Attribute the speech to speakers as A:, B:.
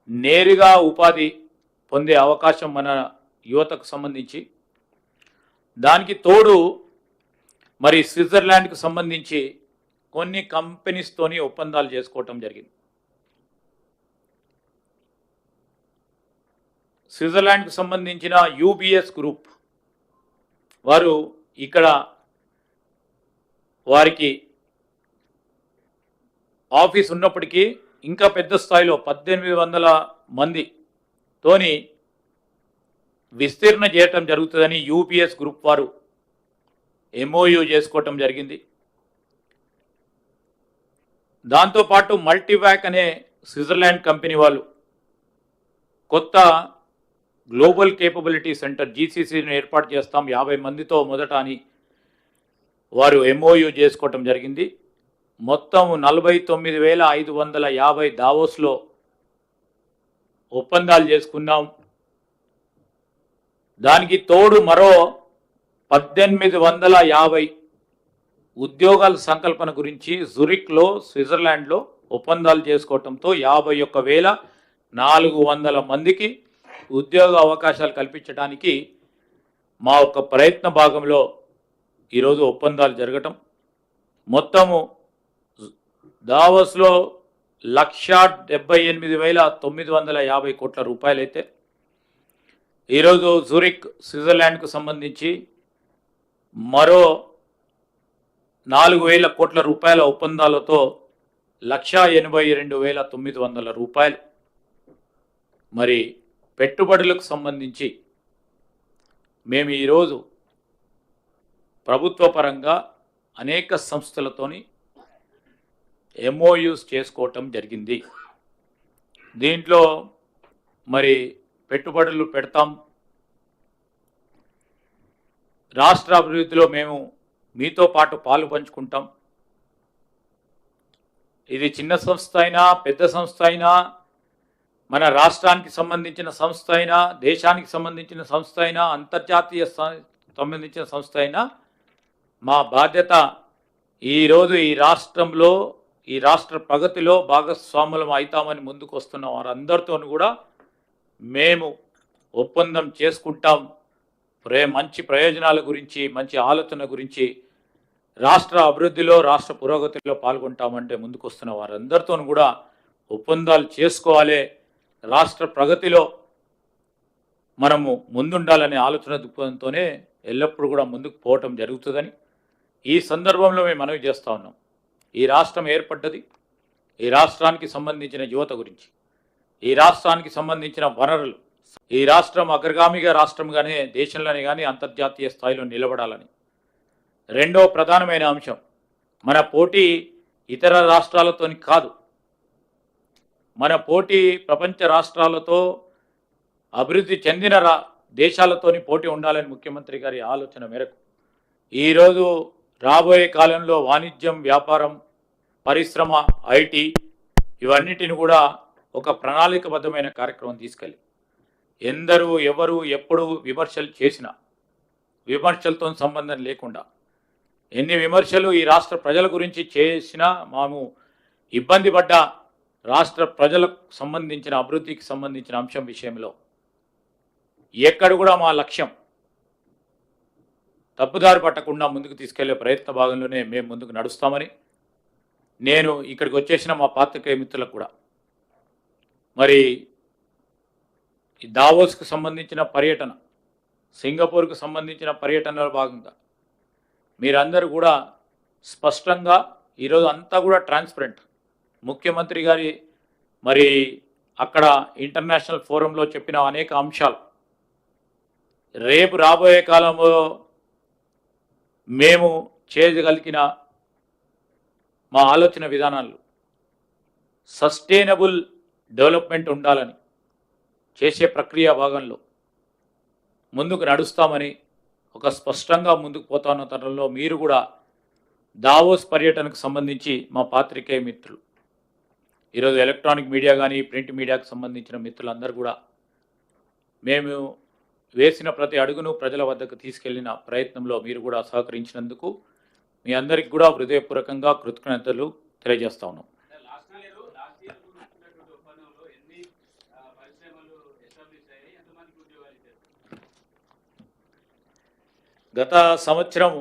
A: నేరుగా ఉపాధి పొందే అవకాశం మన యువతకు సంబంధించి, దానికి తోడు మరి స్విట్జర్లాండ్కు సంబంధించి కొన్ని కంపెనీస్తోని ఒప్పందాలు చేసుకోవటం జరిగింది. స్విట్జర్లాండ్కు సంబంధించిన యూబీఎస్ గ్రూప్ వారు ఇక్కడ వారికి ఆఫీస్ ఉన్నప్పటికీ ఇంకా పెద్ద స్థాయిలో 1800 మందితోని విస్తీర్ణ చేయటం జరుగుతుందని యూబీఎస్ గ్రూప్ వారు ఎంఓయూ చేసుకోవటం జరిగింది. దాంతోపాటు మల్టీవాక్ అనే స్విట్జర్లాండ్ కంపెనీ వాళ్ళు కొత్త గ్లోబల్ కేపబిలిటీ సెంటర్ జీసీసీని ఏర్పాటు చేస్తాం 50 మందితో మొదట అని వారు ఎంఓయూ చేసుకోవటం జరిగింది. మొత్తం 49,550 దావోస్లో ఒప్పందాలు చేసుకున్నాం. దానికి తోడు మరో 1850 ఉద్యోగాల సంకల్పన గురించి జురిక్లో స్విట్జర్లాండ్లో ఒప్పందాలు చేసుకోవటంతో 51,400 మందికి ఉద్యోగ అవకాశాలు కల్పించడానికి మా ఒక ప్రయత్న భాగంలో ఈరోజు ఒప్పందాలు జరగటం. మొత్తము దావోస్లో 1,78,950 కోట్ల రూపాయలైతే ఈరోజు జూరిక్ స్విట్జర్లాండ్కు సంబంధించి మరో 4,000 కోట్ల రూపాయల ఒప్పందాలతో 1,82,900 రూపాయలు మరి పెట్టుబడులకు సంబంధించి మేము ఈరోజు ప్రభుత్వ పరంగా అనేక సంస్థలతోని ఎంఓయూస్ చేసుకోవటం జరిగింది. దీంట్లో మరి పెట్టుబడులు పెడతాం, రాష్ట్ర అభివృద్ధిలో మేము మీతో పాటు పాలు పంచుకుంటాం. ఇది చిన్న సంస్థ అయినా పెద్ద సంస్థ అయినా, మన రాష్ట్రానికి సంబంధించిన సంస్థ అయినా, దేశానికి సంబంధించిన సంస్థ అయినా, అంతర్జాతీయ సంబంధించిన సంస్థ అయినా, మా బాధ్యత ఈరోజు ఈ రాష్ట్రంలో ఈ రాష్ట్ర ప్రగతిలో భాగస్వాములం అవుతామని ముందుకు వస్తున్న వారందరితో కూడా మేము ఒప్పందం చేసుకుంటాం. మంచి ప్రయోజనాల గురించి, మంచి ఆలోచన గురించి, రాష్ట్ర అభివృద్ధిలో రాష్ట్ర పురోగతిలో పాల్గొంటామంటే ముందుకు వస్తున్న వారందరితో కూడా ఒప్పందాలు చేసుకోవాలి. రాష్ట్ర ప్రగతిలో మనము ముందుండాలనే ఆలోచన దృక్పథంతోనే ఎల్లప్పుడూ కూడా ముందుకు పోవటం జరుగుతుందని ఈ సందర్భంలో మేము మనవి చేస్తూ ఉన్నాం. ఈ రాష్ట్రం ఏర్పడ్డది ఈ రాష్ట్రానికి సంబంధించిన యువత గురించి, ఈ రాష్ట్రానికి సంబంధించిన వనరులు, ఈ రాష్ట్రం అగ్రగామిగా రాష్ట్రంగానే దేశంలోనే కానీ అంతర్జాతీయ స్థాయిలో నిలబడాలని. రెండో ప్రధానమైన అంశం, మన పోటీ ఇతర రాష్ట్రాలతో కాదు, మన పోటీ ప్రపంచ రాష్ట్రాలతో, అభివృద్ధి చెందిన దేశాలతోని పోటీ ఉండాలని ముఖ్యమంత్రి గారి ఆలోచన మేరకు ఈరోజు రాబోయే కాలంలో వాణిజ్యం, వ్యాపారం, పరిశ్రమ, ఐటీ ఇవన్నిటిని కూడా ఒక ప్రణాళికబద్ధమైన కార్యక్రమం తీసుకెళ్ళి ఎందరూ ఎవరు ఎప్పుడు విమర్శలు చేసినా విమర్శలతో సంబంధం లేకుండా, ఎన్ని విమర్శలు ఈ రాష్ట్ర ప్రజల గురించి చేసినా, మేము ఇబ్బంది పడ్డ రాష్ట్ర ప్రజలకు సంబంధించిన అభివృద్ధికి సంబంధించిన అంశం విషయంలో ఎక్కడ కూడా మా లక్ష్యం తప్పుదారి పట్టకుండా ముందుకు తీసుకెళ్లే ప్రయత్న భాగంలోనే మేము ముందుకు నడుస్తామని నేను ఇక్కడికి వచ్చేసిన మా పాత్రికేయ మిత్రులకు కూడా మరి దావోస్కు సంబంధించిన పర్యటన, సింగపూర్కు సంబంధించిన పర్యటనలో భాగంగా మీరందరూ కూడా స్పష్టంగా ఈరోజు అంతా కూడా ట్రాన్స్పరెంట్, ముఖ్యమంత్రి గారి మరి అక్కడ ఇంటర్నేషనల్ ఫోరంలో చెప్పిన అనేక అంశాలు రేపు రాబోయే కాలంలో మేము చేయగలిగిన మా ఆలోచన విధానాలు సస్టైనబుల్ డెవలప్మెంట్ ఉండాలని చేసే ప్రక్రియ భాగంలో ముందుకు నడుస్తామని ఒక స్పష్టంగా ముందుకు పోతున్న తరుణంలో మీరు కూడా దావోస్ పర్యటనకు సంబంధించి మా పాత్రికేయ మిత్రులు, ఈరోజు ఎలక్ట్రానిక్ మీడియా కానీ ప్రింట్ మీడియాకు సంబంధించిన మిత్రులందరూ కూడా మేము వేసిన ప్రతి అడుగును ప్రజల వద్దకు తీసుకెళ్లిన ప్రయత్నంలో మీరు కూడా సహకరించినందుకు మీ అందరికి కూడా హృదయపూర్వకంగా కృతజ్ఞతలు తెలియజేస్తా ఉన్నాం. గత సంవత్సరము